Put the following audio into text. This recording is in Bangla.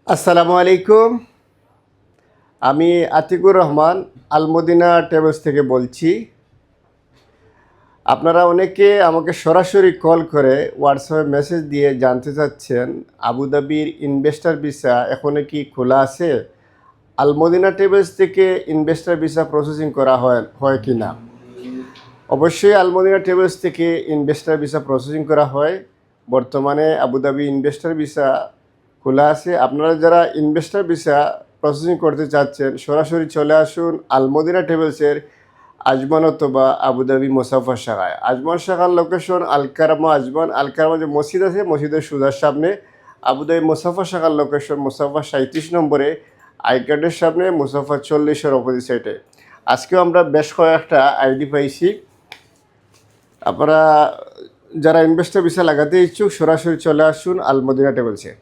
আসসালামু আলাইকুম। আমি আতিকুর রহমান আলমদিনা ট্রাভেলস থেকে বলছি। আপনারা অনেকে আমাকে সরাসরি কল করে হোয়াটসঅ্যাপে মেসেজ দিয়ে জানতে চাচ্ছেন আবুধাবির ইনভেস্টর ভিসা এখনও কি খোলা আছে, আলমদিনা ট্রাভেলস থেকে ইনভেস্টর ভিসা প্রসেসিং করা হয় কি না। অবশ্যই আলমদিনা ট্রাভেলস থেকে ইনভেস্টর ভিসা প্রসেসিং করা হয়। বর্তমানে আবুধাবি ইনভেস্টর ভিসা খোলা আছে। আপনারা যারা ইনভেস্টর ভিসা প্রসেসিং করতে চাচ্ছেন সরাসরি চলে আসুন আলমদিনা ট্রাভেলসের আজমান অথবা আবুধাবি মুসাফার শাখায়। আজমান শাখার লোকেশন আলকারামা আজমান। আলকারামা যে মসজিদ আছে মসজিদের সুজার সামনে। আবুধাবি মুসাফার শাখার লোকেশন মুসাফা 37 নম্বরে, আই কার্ডের সামনে, মুসাফা 40-এর অপোজিট সাইডে। আজকেও আমরা বেশ কয়েকটা আইডি পাইছি। আপনারা যারা ইনভেস্টর ভিসা লাগাতে ইচ্ছুক সরাসরি চলে আসুন আলমদিনা ট্রাভেলসে।